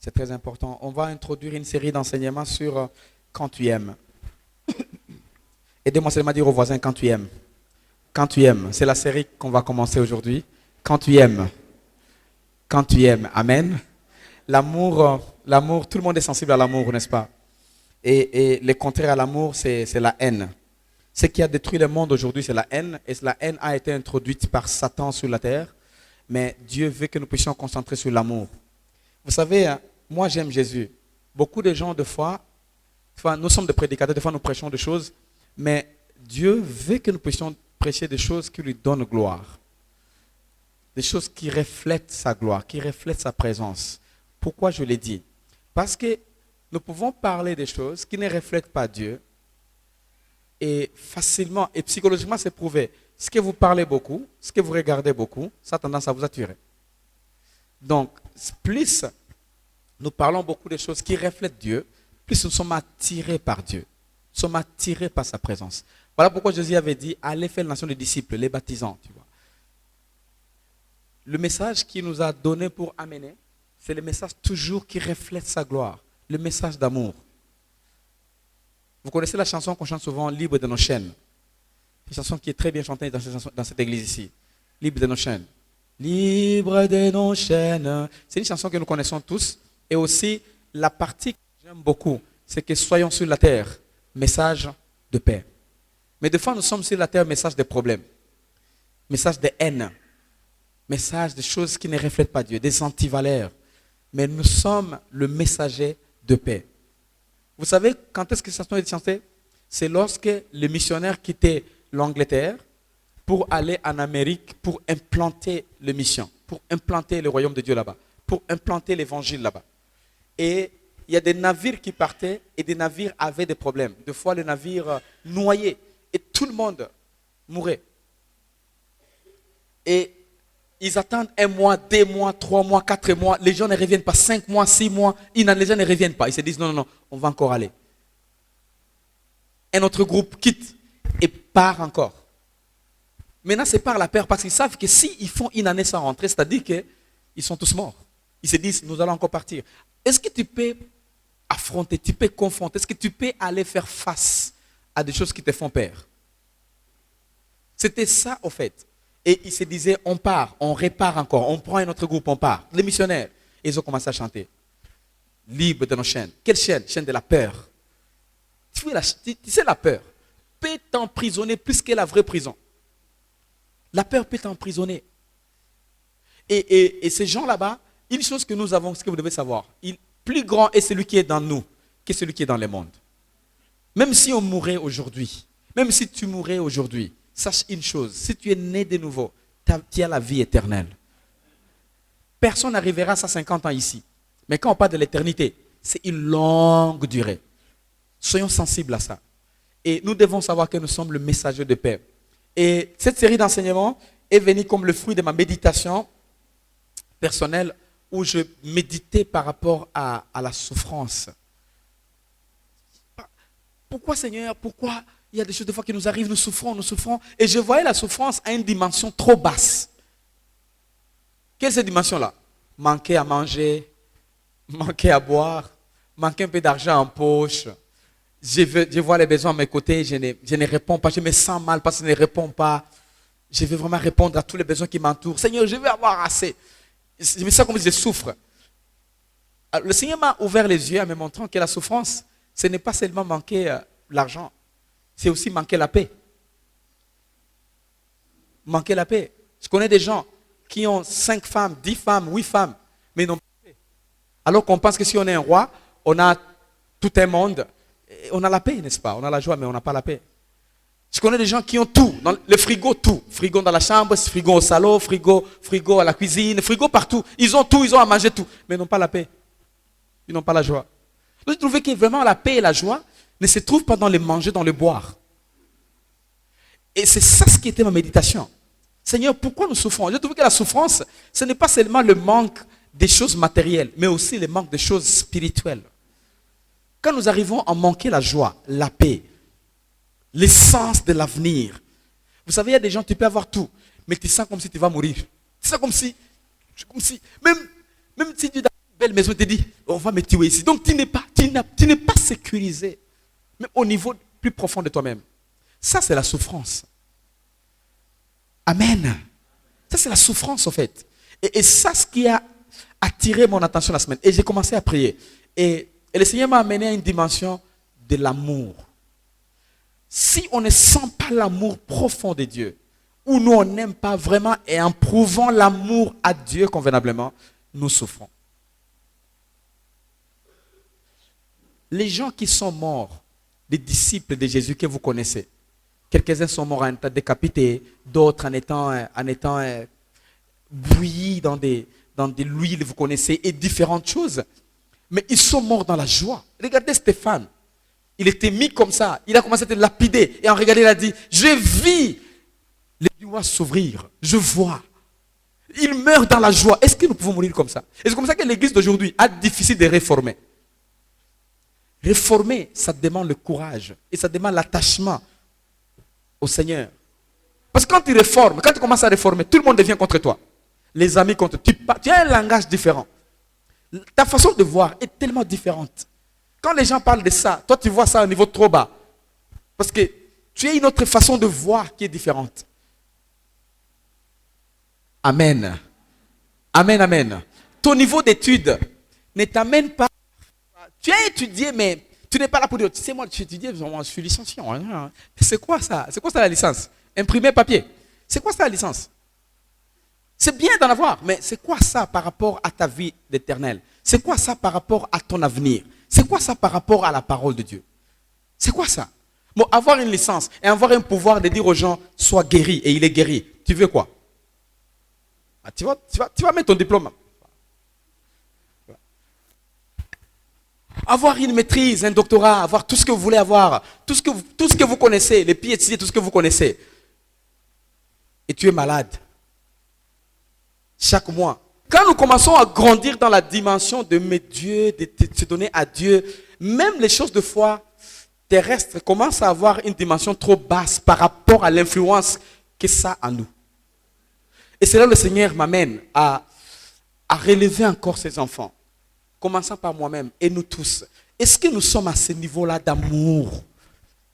C'est très important. On va introduire une série d'enseignements sur quand tu aimes. Aidez-moi seulement à dire aux voisins quand tu aimes. Quand tu aimes. C'est la série qu'on va commencer aujourd'hui. Quand tu aimes. Quand tu aimes. Amen. L'amour, tout le monde est sensible à l'amour, n'est-ce pas? Et le contraire à l'amour, c'est la haine. Ce qui a détruit le monde aujourd'hui, c'est la haine. Et la haine a été introduite par Satan sur la terre. Mais Dieu veut que nous puissions concentrer sur l'amour. Vous savez, moi j'aime Jésus. Beaucoup de gens, des fois, nous sommes des prédicateurs, des fois nous prêchons des choses, mais Dieu veut que nous puissions prêcher des choses qui lui donnent gloire. Des choses qui reflètent sa gloire, qui reflètent sa présence. Pourquoi je l'ai dit? Parce que nous pouvons parler des choses qui ne reflètent pas Dieu et facilement, et psychologiquement c'est prouvé. Ce que vous parlez beaucoup, ce que vous regardez beaucoup, ça a tendance à vous attirer. Donc, plus nous parlons beaucoup de choses qui reflètent Dieu, plus nous sommes attirés par Dieu. Nous sommes attirés par sa présence. Voilà pourquoi Jésus avait dit, allez faire la nation des disciples, les baptisants. Tu vois. Le message qu'il nous a donné pour amener, c'est le message toujours qui reflète sa gloire. Le message d'amour. Vous connaissez la chanson qu'on chante souvent, Libre de nos chaînes. Une chanson qui est très bien chantée dans cette église ici. Libre de nos chaînes. Libre de nos chaînes. C'est une chanson que nous connaissons tous. Et aussi, la partie que j'aime beaucoup, c'est que soyons sur la terre, message de paix. Mais des fois, nous sommes sur la terre, message de problèmes, message de haine, message de choses qui ne reflètent pas Dieu, des antivaleurs. Mais nous sommes le messager de paix. Vous savez, quand est-ce que cette chanson est chantée? C'est lorsque les missionnaires quittaient l'Angleterre pour aller en Amérique, pour implanter les missions, pour implanter le royaume de Dieu là-bas, pour implanter l'évangile là-bas. Et il y a des navires qui partaient et des navires avaient des problèmes. Des fois, le navire noyait et tout le monde mourait. Et ils attendent 1 mois, 2 mois, 3 mois, 4 mois. Les gens ne reviennent pas. 5 mois, 6 mois. Les gens ne reviennent pas. Ils se disent non, on va encore aller. Un autre groupe quitte et part encore. Maintenant, c'est par la peur parce qu'ils savent que s'ils font une année sans rentrer, c'est-à-dire qu'ils sont tous morts. Ils se disent, nous allons encore partir. Est-ce que tu peux affronter, tu peux confronter, est-ce que tu peux aller faire face à des choses qui te font peur? C'était ça, au fait. Et ils se disaient, on part, on repart encore, on prend un autre groupe, on part. Les missionnaires, ils ont commencé à chanter. Libre de nos chaînes. Quelle chaîne? Chaîne de la peur. Tu sais, la peur peut t'emprisonner plus que la vraie prison. La peur peut t'emprisonner. Et ces gens là-bas, une chose que nous avons, ce que vous devez savoir, plus grand est celui qui est dans nous que celui qui est dans le monde. Même si on mourait aujourd'hui, même si tu mourais aujourd'hui, sache une chose, si tu es né de nouveau, tu as la vie éternelle. Personne n'arrivera à 150 ans ici. Mais quand on parle de l'éternité, c'est une longue durée. Soyons sensibles à ça. Et nous devons savoir que nous sommes le messager de paix. Et cette série d'enseignements est venue comme le fruit de ma méditation personnelle où je méditais par rapport à la souffrance. Pourquoi, Seigneur, pourquoi il y a des choses des fois qui nous arrivent, nous souffrons. Et je voyais la souffrance à une dimension trop basse. Quelle est cette dimension-là? Manquer à manger, manquer à boire, manquer un peu d'argent en poche. Je vois les besoins à mes côtés, je ne réponds pas, je me sens mal parce que je ne réponds pas. Je veux vraiment répondre à tous les besoins qui m'entourent. Seigneur, je veux avoir assez. Je me sens comme si je souffre. Alors, le Seigneur m'a ouvert les yeux en me montrant que la souffrance, ce n'est pas seulement manquer l'argent, c'est aussi manquer la paix. Manquer la paix. Je connais des gens qui ont 5 femmes, 10 femmes, 8 femmes, mais ils n'ont pas de paix. Alors qu'on pense que si on est un roi, on a tout un monde. On a la paix, n'est-ce pas? On a la joie, mais on n'a pas la paix. Je connais des gens qui ont tout, dans le frigo, tout. Frigo dans la chambre, frigo au salon, frigo à la cuisine, frigo partout. Ils ont tout, ils ont à manger tout, mais ils n'ont pas la paix. Ils n'ont pas la joie. Donc, je trouvais que vraiment la paix et la joie ne se trouvent pas dans le manger, dans le boire. Et c'est ça ce qui était ma méditation. Seigneur, pourquoi nous souffrons? Je trouve que la souffrance, ce n'est pas seulement le manque des choses matérielles, mais aussi le manque des choses spirituelles. Quand nous arrivons à manquer la joie, la paix, l'essence de l'avenir. Vous savez, il y a des gens, tu peux avoir tout, mais tu sens comme si tu vas mourir. Tu sens comme si même si tu belle maison, te dit, on va me tuer ici. Donc tu n'es pas sécurisé, même au niveau plus profond de toi-même. Ça, c'est la souffrance. Amen. Ça, c'est la souffrance, en fait. Et ça, ce qui a attiré mon attention la semaine. Et j'ai commencé à prier. Et le Seigneur m'a amené à une dimension de l'amour. Si on ne sent pas l'amour profond de Dieu, ou nous on n'aime pas vraiment, et en prouvant l'amour à Dieu convenablement, nous souffrons. Les gens qui sont morts, les disciples de Jésus que vous connaissez, quelques-uns sont morts en étant décapités, d'autres en étant bouillis dans de l'huile, vous connaissez, et différentes choses. Mais ils sont morts dans la joie. Regardez Stéphane. Il était mis comme ça. Il a commencé à être lapidé. Et en regardant, il a dit, je vis les doigts s'ouvrir. Je vois. Il meurt dans la joie. Est-ce que nous pouvons mourir comme ça? Et c'est comme ça que l'église d'aujourd'hui a difficile de réformer. Réformer, ça demande le courage. Et ça demande l'attachement au Seigneur. Parce que quand tu réformes, quand tu commences à réformer, tout le monde devient contre toi. Les amis contre toi. Tu as un langage différent. Ta façon de voir est tellement différente. Quand les gens parlent de ça, toi tu vois ça à un niveau trop bas. Parce que tu as une autre façon de voir qui est différente. Amen. Amen, amen. Ton niveau d'étude ne t'amène pas. Tu as étudié, mais tu n'es pas là pour dire, tu sais, moi, j'ai étudié, je suis licencié. C'est quoi ça? C'est quoi ça la licence? Imprimer papier. C'est quoi ça la licence? C'est bien d'en avoir, mais c'est quoi ça par rapport à ta vie d'éternel? C'est quoi ça par rapport à ton avenir? C'est quoi ça par rapport à la parole de Dieu? C'est quoi ça? Bon, avoir une licence et avoir un pouvoir de dire aux gens, sois guéri, et il est guéri. Tu veux quoi? Ah, tu vas mettre ton diplôme. Avoir une maîtrise, un doctorat, avoir tout ce que vous voulez avoir, tout ce que vous connaissez, les PhD, tout ce que vous connaissez. Et tu es malade. Chaque mois. Quand nous commençons à grandir dans la dimension de mes dieux, de se donner à Dieu, même les choses de foi terrestres commencent à avoir une dimension trop basse par rapport à l'influence que ça a en nous. Et c'est là que le Seigneur m'amène à relever encore ses enfants. Commençant par moi-même et nous tous. Est-ce que nous sommes à ce niveau-là d'amour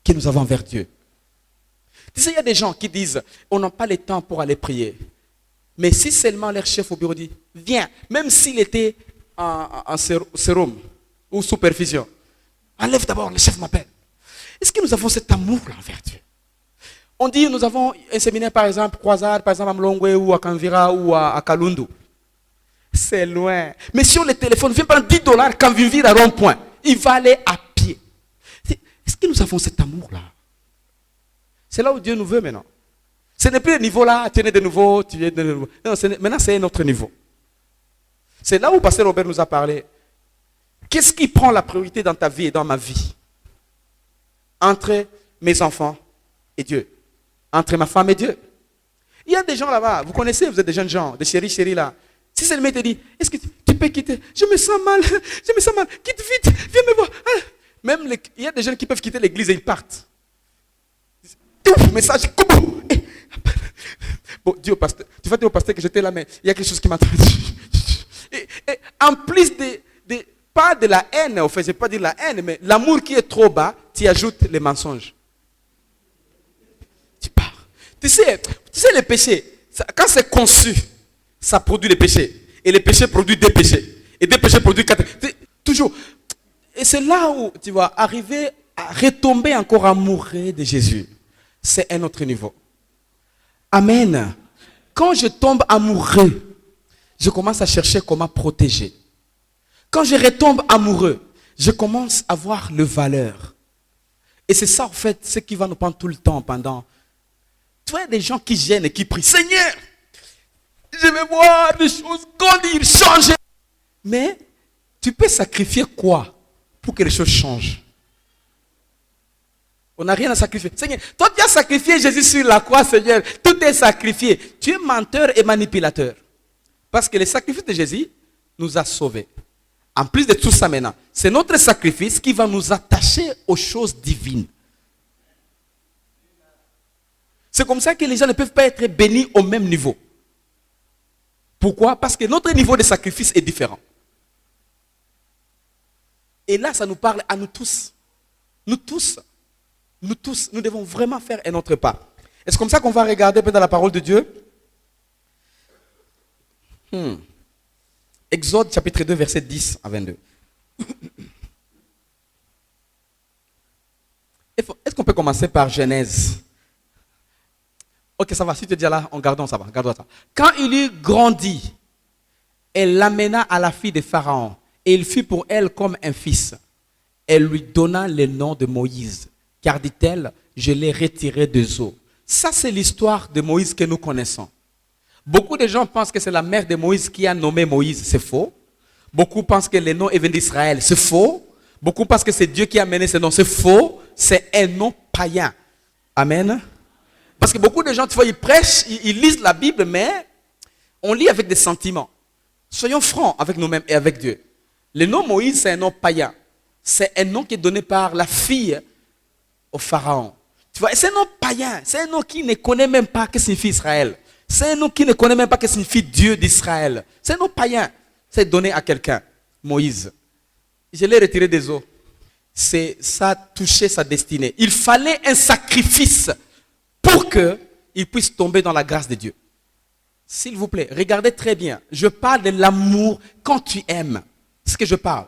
que nous avons envers Dieu? Tu sais, il y a des gens qui disent, on n'a pas le temps pour aller prier. Mais si seulement leur chef au bureau dit, viens, même s'il était en sérum ou sous perfusion, enlève d'abord, le chef m'appelle. Est-ce que nous avons cet amour-là envers Dieu? On dit, nous avons un séminaire, par exemple, Croisade, par exemple, à Mlongwe ou à Kanvira ou à Kalundu. C'est loin. Mais sur le téléphone, viens prendre $10 quand vivre à rond-point. Il va aller à pied. Est-ce que nous avons cet amour-là? C'est là où Dieu nous veut maintenant. Ce n'est plus le niveau là, tu es de nouveau, tu es de nouveau. Non, maintenant c'est un autre niveau. C'est là où Pasteur Robert nous a parlé. Qu'est-ce qui prend la priorité dans ta vie et dans ma vie? Entre mes enfants et Dieu. Entre ma femme et Dieu. Il y a des gens là-bas, vous connaissez, vous êtes des jeunes gens, des chéris là. Si c'est le mec te dit, est-ce que tu peux quitter? Je me sens mal, quitte vite, viens me voir. Même il y a des jeunes qui peuvent quitter l'église et ils partent. Message, coucou. Bon, dis au pasteur, tu vas dire au pasteur que j'étais là, mais il y a quelque chose qui m'attend. Et en plus pas de la haine, en fait, je ne vais pas dire la haine, mais l'amour qui est trop bas, tu ajoutes les mensonges. Tu pars. Tu sais le péché, quand c'est conçu, ça produit les péchés. Et les péchés produisent des péchés. Et des péchés produisent 4. Toujours. Et c'est là où tu vas arriver à retomber encore amoureux de Jésus. C'est un autre niveau. Amen. Quand je tombe amoureux, je commence à chercher comment protéger. Quand je retombe amoureux, je commence à voir le valeur. Et c'est ça, en fait, ce qui va nous prendre tout le temps pendant. Tu vois, des gens qui gênent et qui prient. Seigneur, je vais voir des choses grandir, changer. Mais tu peux sacrifier quoi pour que les choses changent? On n'a rien à sacrifier. Seigneur, toi tu as sacrifié Jésus sur la croix, Seigneur. Tout est sacrifié. Tu es menteur et manipulateur. Parce que le sacrifice de Jésus nous a sauvés. En plus de tout ça maintenant, c'est notre sacrifice qui va nous attacher aux choses divines. C'est comme ça que les gens ne peuvent pas être bénis au même niveau. Pourquoi? Parce que notre niveau de sacrifice est différent. Et là, ça nous parle à nous tous. Nous tous. Nous tous. Nous devons vraiment faire un autre pas. Et c'est comme ça qu'on va regarder dans la parole de Dieu. Exode chapitre 2, verset 10 à 22. Est-ce qu'on peut commencer par Genèse? Ok, ça va. Si tu es déjà là, gardons ça. Quand il eut grandi, elle l'amena à la fille de Pharaon. Et il fut pour elle comme un fils. Elle lui donna le nom de Moïse. Car dit-elle, je l'ai retiré des eaux. Ça, c'est l'histoire de Moïse que nous connaissons. Beaucoup de gens pensent que c'est la mère de Moïse qui a nommé Moïse. C'est faux. Beaucoup pensent que le nom est venu d'Israël. C'est faux. Beaucoup pensent que c'est Dieu qui a amené ce nom. C'est faux. C'est un nom païen. Amen. Parce que beaucoup de gens, tu vois, ils prêchent, ils lisent la Bible, mais on lit avec des sentiments. Soyons francs avec nous-mêmes et avec Dieu. Le nom Moïse, c'est un nom païen. C'est un nom qui est donné par la fille au Pharaon. Tu vois, c'est un nom païen. C'est un nom qui ne connaît même pas que signifie Israël. C'est un nom qui ne connaît même pas que signifie Dieu d'Israël. C'est un nom païen. C'est donné à quelqu'un, Moïse. Je l'ai retiré des eaux. Ça a touché sa destinée. Il fallait un sacrifice pour qu'il puisse tomber dans la grâce de Dieu. S'il vous plaît, regardez très bien. Je parle de l'amour quand tu aimes. C'est ce que je parle.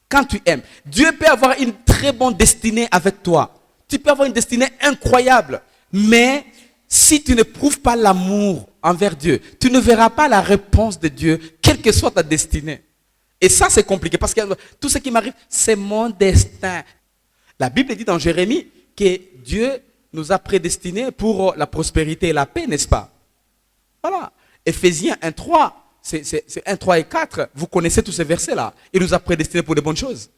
Quand tu aimes. Dieu peut avoir une très bonne destinée avec toi. Tu peux avoir une destinée incroyable. Mais si tu ne prouves pas l'amour envers Dieu, tu ne verras pas la réponse de Dieu, quelle que soit ta destinée. Et ça, c'est compliqué parce que tout ce qui m'arrive, c'est mon destin. La Bible dit dans Jérémie que Dieu nous a prédestinés pour la prospérité et la paix, n'est-ce pas? Voilà. Éphésiens 1:3, c'est 1:3 et 4. Vous connaissez tous ces versets-là. Il nous a prédestinés pour de bonnes choses.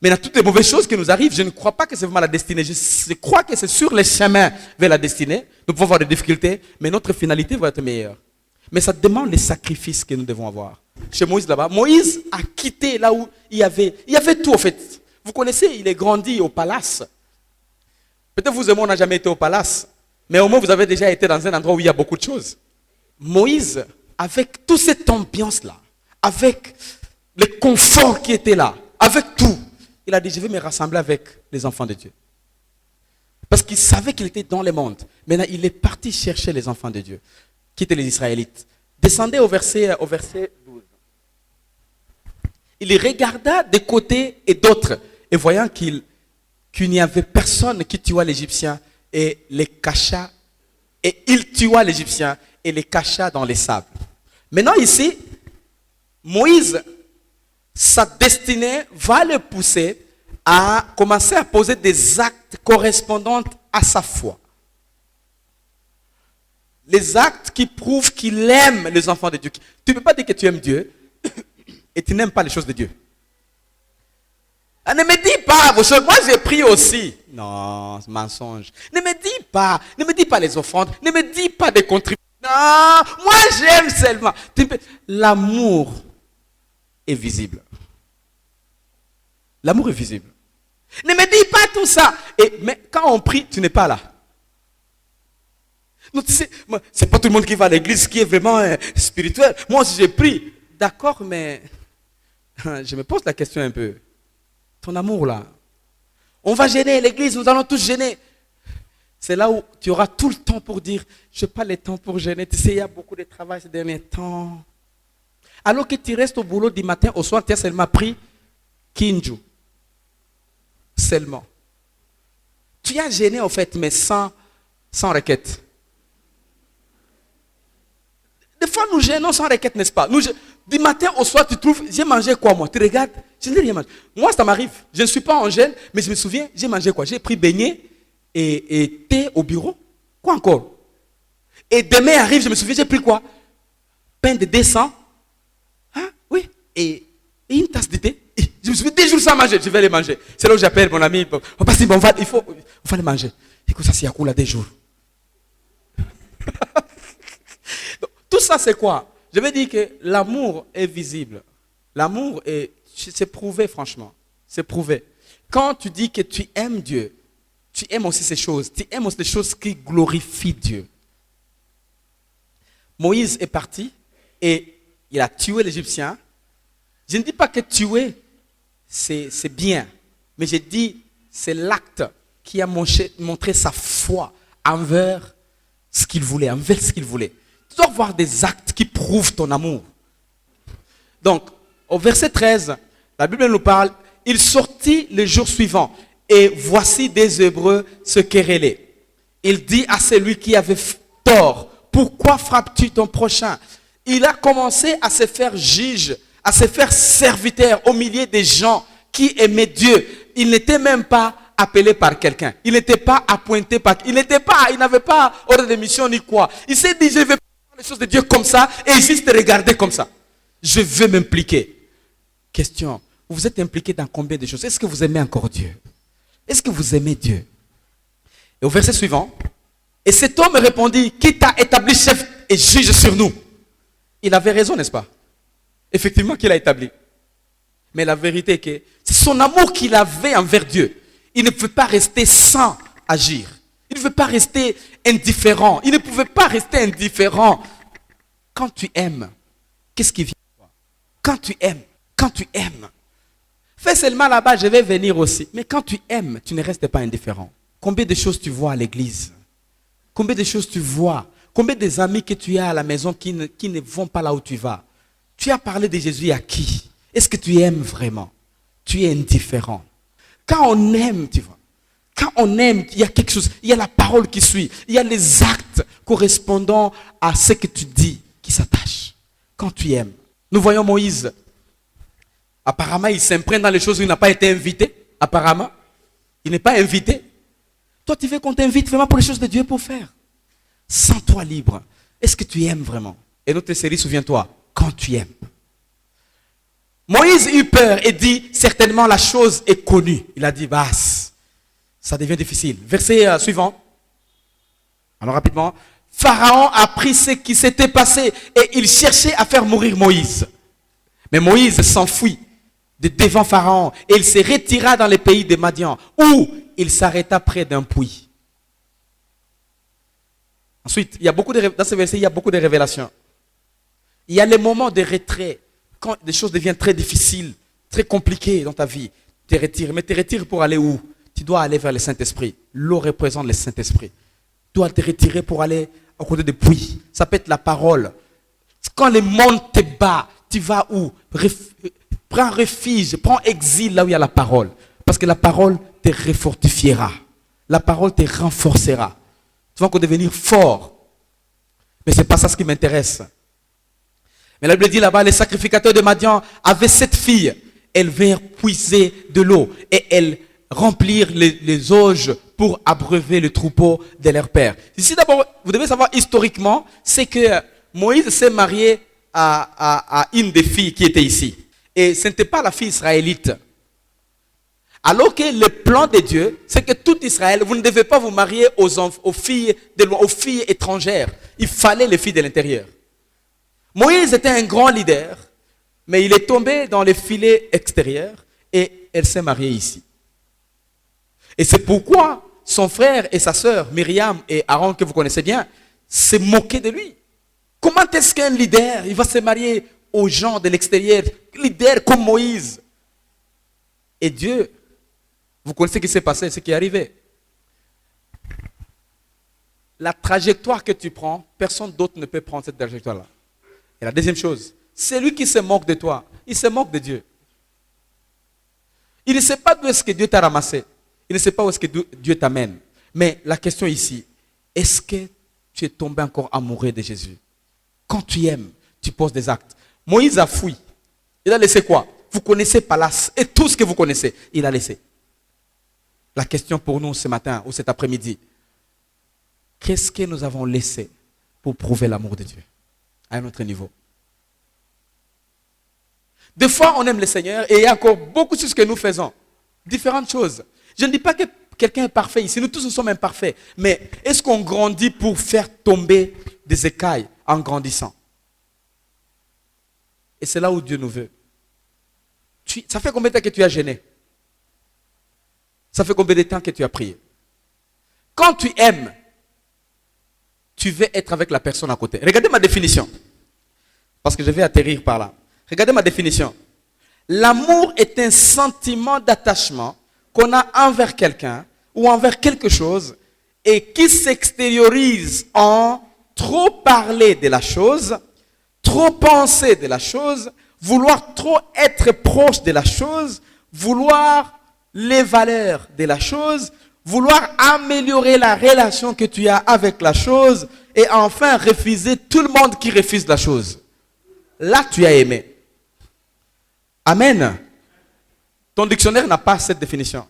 Mais dans toutes les mauvaises choses qui nous arrivent, je ne crois pas que c'est vraiment la destinée. Je crois que c'est sur les chemins vers la destinée. Nous pouvons avoir des difficultés, mais notre finalité va être meilleure. Mais ça demande les sacrifices que nous devons avoir. Chez Moïse là-bas, Moïse a quitté là où il y avait tout en fait. Vous connaissez, il est grandi au palace. Peut-être vous et moi, on n'a jamais été au palace, mais au moins vous avez déjà été dans un endroit où il y a beaucoup de choses. Moïse, avec toute cette ambiance-là, avec le confort qui était là, avec tout, il a dit, je vais me rassembler avec les enfants de Dieu. Parce qu'il savait qu'il était dans le monde. Maintenant, il est parti chercher les enfants de Dieu, qui étaient les Israélites. Descendez au verset 12. Il regarda des côtés et d'autres, et voyant qu'il n'y avait personne qui tua l'Égyptien, et les cacha, et il tua l'Égyptien, et les cacha dans les sables. Maintenant ici, Moïse, sa destinée va le pousser à commencer à poser des actes correspondants à sa foi. Les actes qui prouvent qu'il aime les enfants de Dieu. Tu ne peux pas dire que tu aimes Dieu et tu n'aimes pas les choses de Dieu. Ah, ne me dis pas vos choses. Moi, j'ai prié aussi. Non, c'est mensonge. Ne me dis pas les offrandes. Ne me dis pas des contributions. Non, moi, j'aime seulement. L'amour est visible. L'amour est visible. Ne me dis pas tout ça. Mais quand on prie, tu n'es pas là. Non, tu sais, c'est pas tout le monde qui va à l'église qui est vraiment spirituel. Moi aussi, j'ai pris. D'accord, mais je me pose la question un peu. Ton amour là. On va gêner l'église, nous allons tous gêner. C'est là où tu auras tout le temps pour dire, je n'ai pas le temps pour gêner. Tu sais, il y a beaucoup de travail ces derniers temps. Alors que tu restes au boulot du matin au soir, tu as seulement pris Kinju. Seulement. Tu as gêné en fait, mais sans requête. Des fois, nous gênons sans requête, n'est-ce pas? Du matin au soir, tu trouves, j'ai mangé quoi moi? Tu regardes, je n'ai rien mangé. Moi, ça m'arrive. Je ne suis pas en gêne, mais je me souviens, j'ai mangé quoi? J'ai pris beignet et thé au bureau. Quoi encore? Et demain arrive, je me souviens, j'ai pris quoi? Pain de 200. Hein? Oui. Et une tasse de thé. Et je me souviens, 10 jours sans manger, je vais les manger. C'est là où j'appelle mon ami. On passe, bon, il faut les manger. Écoute, ça, c'est à coup là des jours. Tout ça, c'est quoi? Je veux dire que l'amour est visible. L'amour c'est prouvé, franchement. C'est prouvé. Quand tu dis que tu aimes Dieu, tu aimes aussi ces choses. Tu aimes aussi les choses qui glorifient Dieu. Moïse est parti et il a tué l'Égyptien. Je ne dis pas que tuer, c'est bien. Mais j'ai dit, c'est l'acte qui a montré sa foi envers ce qu'il voulait, envers ce qu'il voulait. Tu dois avoir des actes qui prouvent ton amour. Donc, au verset 13, la Bible nous parle, il sortit le jour suivant, et voici des Hébreux se querellaient. Il dit à celui qui avait tort, pourquoi frappes-tu ton prochain? Il a commencé à se faire juge, à se faire serviteur au milieu des gens qui aimaient Dieu. Il n'était même pas appelé par quelqu'un. Il n'était pas appointé par... Il n'avait pas ordre de mission ni quoi. Il s'est dit, je vais faire les choses de Dieu comme ça et juste regarder comme ça. Je veux m'impliquer. Question, vous êtes impliqué dans combien de choses? Est-ce que vous aimez encore Dieu? Est-ce que vous aimez Dieu? Et au verset suivant, et cet homme répondit, qui t'a établi chef et juge sur nous? Il avait raison, n'est-ce pas? Effectivement qu'il a établi. Mais la vérité est que c'est son amour qu'il avait envers Dieu. Il ne pouvait pas rester sans agir. Il ne pouvait pas rester indifférent. Il ne pouvait pas rester indifférent. Quand tu aimes, qu'est-ce qui vient de toi? Quand tu aimes. Fais seulement là-bas, je vais venir aussi. Mais quand tu aimes, tu ne restes pas indifférent. Combien de choses tu vois à l'église? Combien de choses tu vois? Combien des amis que tu as à la maison qui ne vont pas là où tu vas? Tu as parlé de Jésus à qui? Est-ce que tu aimes vraiment? Tu es indifférent. Quand on aime, tu vois, quand on aime, il y a quelque chose, il y a la parole qui suit, il y a les actes correspondant à ce que tu dis qui s'attachent. Quand tu aimes. Nous voyons Moïse. Apparemment, il s'imprègne dans les choses où il n'a pas été invité. Apparemment, il n'est pas invité. Toi, tu veux qu'on t'invite vraiment pour les choses de Dieu pour faire. Sens-toi libre. Est-ce que tu aimes vraiment? Et notre série, souviens-toi, quand tu aimes. Moïse eut peur et dit, certainement la chose est connue. Il a dit, bah, ça devient difficile. Verset suivant. Alors rapidement. Pharaon a appris ce qui s'était passé et il cherchait à faire mourir Moïse. Mais Moïse s'enfuit de devant Pharaon et il se retira dans les pays de Madian où il s'arrêta près d'un puits. Ensuite, dans ce verset, il y a beaucoup de révélations. Il y a les moments de retrait. Quand des choses deviennent très difficiles, très compliquées dans ta vie, tu te retires. Mais tu te retires pour aller où? Tu dois aller vers le Saint-Esprit. L'eau représente le Saint-Esprit. Tu dois te retirer pour aller à côté des puits. Ça peut être la parole. Quand le monde te bat, tu vas où? Prends refuge, prends exil là où il y a la parole. Parce que la parole te refortifiera. La parole te renforcera. Tu vas encore devenir fort. Mais ce n'est pas ça ce qui m'intéresse. Mais la Bible dit là-bas, les sacrificateurs de Madian avaient 7 filles. Elles vinrent puiser de l'eau et elles remplirent les auges pour abreuver le troupeau de leur père. Ici d'abord, vous devez savoir historiquement, c'est que Moïse s'est marié à une des filles qui était ici. Et ce n'était pas la fille israélite. Alors que le plan de Dieu, c'est que tout Israël, vous ne devez pas vous marier aux filles étrangères. Il fallait les filles de l'intérieur. Moïse était un grand leader, mais il est tombé dans les filets extérieurs et elle s'est mariée ici. Et c'est pourquoi son frère et sa sœur, Myriam et Aaron, que vous connaissez bien, se moquaient de lui. Comment est-ce qu'un leader, il va se marier aux gens de l'extérieur, leader comme Moïse? Et Dieu, vous connaissez ce qui s'est passé, ce qui est arrivé. La trajectoire que tu prends, personne d'autre ne peut prendre cette trajectoire-là. Et la deuxième chose, celui qui se moque de toi, il se moque de Dieu. Il ne sait pas d'où est-ce que Dieu t'a ramassé. Il ne sait pas où est-ce que Dieu t'amène. Mais la question ici, est-ce que tu es tombé encore amoureux de Jésus? Quand tu aimes, tu poses des actes. Moïse a fui. Il a laissé quoi? Vous connaissez Palace et tout ce que vous connaissez. Il a laissé. La question pour nous ce matin ou cet après-midi, qu'est-ce que nous avons laissé pour prouver l'amour de Dieu à un autre niveau? Des fois, on aime le Seigneur et il y a encore beaucoup de choses que nous faisons. Différentes choses. Je ne dis pas que quelqu'un est parfait ici. Nous tous, nous sommes imparfaits. Mais est-ce qu'on grandit pour faire tomber des écailles en grandissant? Et c'est là où Dieu nous veut. Ça fait combien de temps que tu as gêné? Ça fait combien de temps que tu as prié? Quand tu aimes, tu veux être avec la personne à côté. Regardez ma définition. Parce que je vais atterrir par là. Regardez ma définition. L'amour est un sentiment d'attachement qu'on a envers quelqu'un ou envers quelque chose et qui s'extériorise en trop parler de la chose, trop penser de la chose, vouloir trop être proche de la chose, vouloir les valeurs de la chose, vouloir améliorer la relation que tu as avec la chose et enfin refuser tout le monde qui refuse la chose. Là, tu as aimé. Amen. Ton dictionnaire n'a pas cette définition.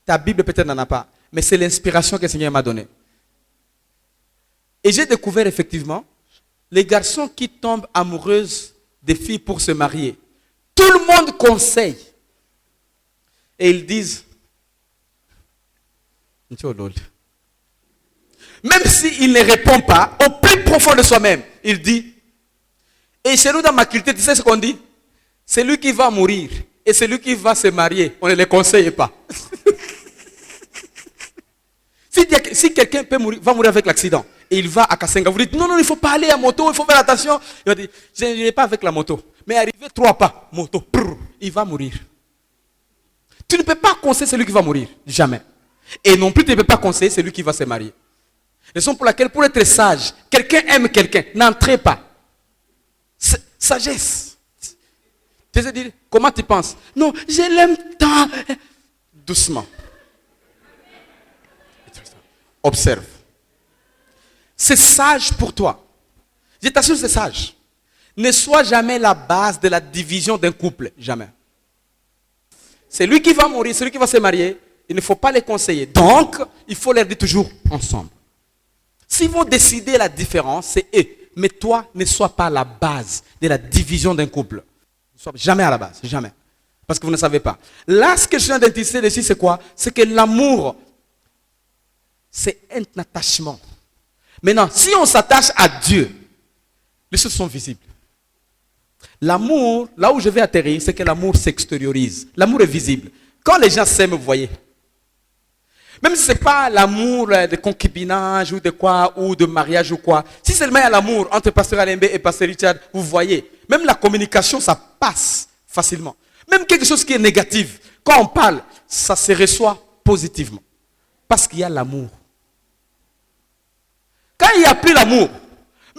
Ta Bible peut-être n'en a pas. Mais c'est l'inspiration que le Seigneur m'a donnée. Et j'ai découvert effectivement les garçons qui tombent amoureux des filles pour se marier. Tout le monde conseille. Et ils disent, même s'il ne répond pas, au plus profond de soi-même, il dit, et chez nous dans ma culture, tu sais ce qu'on dit? C'est lui qui va mourir et c'est lui qui va se marier. On ne les conseille pas. Si quelqu'un va mourir avec l'accident et il va à Kassenga, vous dites non, il ne faut pas aller à moto, il faut faire attention. Il va dire, je n'irai pas avec la moto. Mais arrivé 3 pas, moto, il va mourir. Tu ne peux pas conseiller celui qui va mourir, jamais. Et non plus tu ne peux pas conseiller celui qui va se marier. Raison pour laquelle, pour être sage, quelqu'un aime quelqu'un, n'entrez pas. Sagesse. Tu sais dire, comment tu penses? Non, je l'aime tant. Doucement. Observe. C'est sage pour toi. Je t'assure, c'est sage. Ne sois jamais la base de la division d'un couple. Jamais. C'est lui qui va mourir, c'est lui qui va se marier. Il ne faut pas les conseiller. Donc, il faut les dire toujours ensemble. S'ils vont décider la différence, c'est eux. Mais toi, ne sois pas la base de la division d'un couple. Ne sois jamais à la base. Jamais. Parce que vous ne savez pas. Là, ce que je viens d'indiquer ici, c'est quoi? C'est que l'amour, c'est un attachement. Maintenant, si on s'attache à Dieu, les choses sont visibles. L'amour, là où je vais atterrir, c'est que l'amour s'extériorise. L'amour est visible. Quand les gens s'aiment, vous voyez. Même si ce n'est pas l'amour de concubinage ou de quoi, ou de mariage ou quoi. Si seulement il y a l'amour entre Pasteur Alembe et Pasteur Richard, vous voyez. Même la communication, ça passe facilement. Même quelque chose qui est négatif, quand on parle, ça se reçoit positivement. Parce qu'il y a l'amour. Quand il n'y a plus l'amour,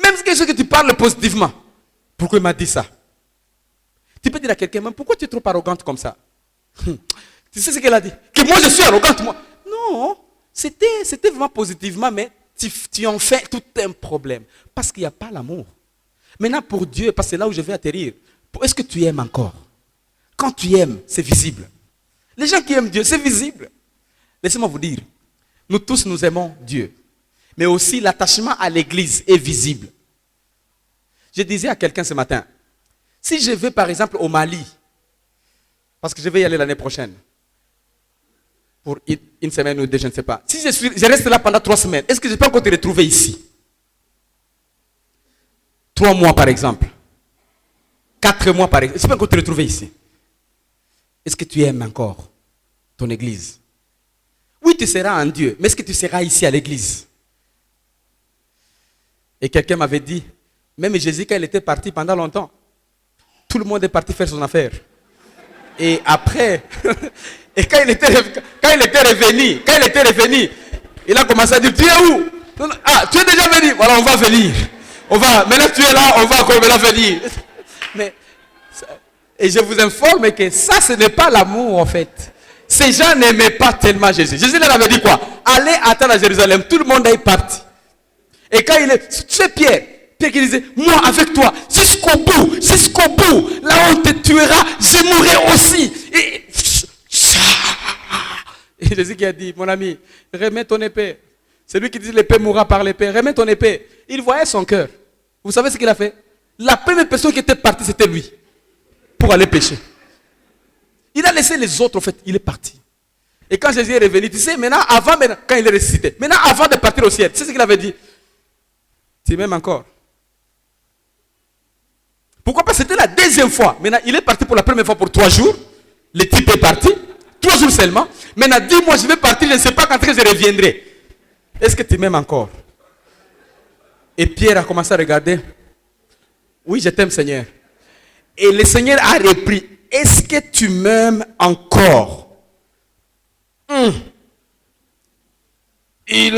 même si quelque chose que tu parles positivement, pourquoi il m'a dit ça? Tu peux dire à quelqu'un, mais pourquoi tu es trop arrogante comme ça? Tu sais ce qu'elle a dit? Que moi je suis arrogante, moi. Non, c'était vraiment positivement, mais tu en fais tout un problème. Parce qu'il n'y a pas l'amour. Maintenant, pour Dieu, parce que c'est là où je vais atterrir, est-ce que tu aimes encore? Quand tu aimes, c'est visible. Les gens qui aiment Dieu, c'est visible. Laissez-moi vous dire, nous tous, nous aimons Dieu. Mais aussi, l'attachement à l'église est visible. Je disais à quelqu'un ce matin, si je vais par exemple au Mali, parce que je vais y aller l'année prochaine, pour une semaine ou deux, je ne sais pas. Si je reste là pendant 3 semaines, est-ce que je peux encore te retrouver ici? 3 mois par exemple. 4 mois par exemple. Est-ce que je peux encore te retrouver ici? Est-ce que tu aimes encore ton église? Oui, tu seras en Dieu, mais est-ce que tu seras ici à l'église? Et quelqu'un m'avait dit, même Jésus, quand il était parti pendant longtemps, tout le monde est parti faire son affaire. Et après, et quand il était revenu, il a commencé à dire, tu es où? Ah, tu es déjà venu. Voilà, on va venir. Maintenant tu es là, on va encore venir. Mais, et je vous informe que ça, ce n'est pas l'amour en fait. Ces gens n'aimaient pas tellement Jésus. Jésus leur avait dit quoi? Allez attendre à Jérusalem. Tout le monde est parti. Et quand il est, tu sais Pierre qui disait, moi avec toi, jusqu'au bout, là on te tuera, je mourrai aussi. Et Jésus qui a dit, mon ami, remets ton épée. C'est lui qui dit, l'épée mourra par l'épée, remets ton épée. Il voyait son cœur. Vous savez ce qu'il a fait? La première personne qui était partie, c'était lui, pour aller pécher. Il a laissé les autres, en fait, il est parti. Et quand Jésus est revenu, tu sais, maintenant, quand il est ressuscité, maintenant, avant de partir au ciel, tu sais ce qu'il avait dit? Tu m'aimes encore. Pourquoi pas? C'était la deuxième fois. Maintenant, il est parti pour la première fois pour 3 jours. Le type est parti. 3 jours seulement. Maintenant, dis-moi, je vais partir, je ne sais pas quand je reviendrai. Est-ce que tu m'aimes encore? Et Pierre a commencé à regarder. Oui, je t'aime, Seigneur. Et le Seigneur a repris. est-ce que tu m'aimes encore? Il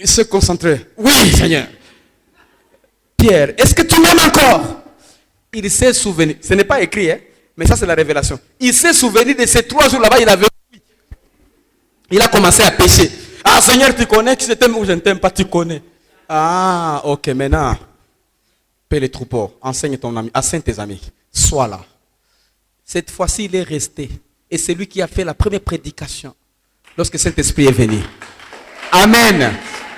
se concentrait. Oui, Seigneur. Pierre, est-ce que tu m'aimes encore? Il s'est souvenu. Ce n'est pas écrit, hein, mais ça c'est la révélation. Il s'est souvenu de ces 3 jours là-bas, il a commencé à pécher. Ah Seigneur, tu connais que je t'aime ou je ne t'aime pas, tu connais. Ah, ok, maintenant, paie les troupeaux, enseigne ton ami, enseigne tes amis, sois là. Cette fois-ci, il est resté. Et c'est lui qui a fait la première prédication lorsque Saint-Esprit est venu. Amen.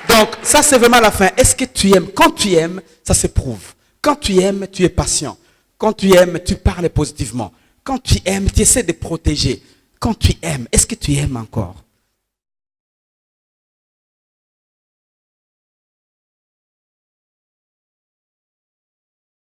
Donc, ça c'est vraiment la fin. Est-ce que tu aimes? Quand tu aimes, ça se prouve. Quand tu aimes, tu es patient. Quand tu aimes, tu parles positivement. Quand tu aimes, tu essaies de protéger. Quand tu aimes, est-ce que tu aimes encore?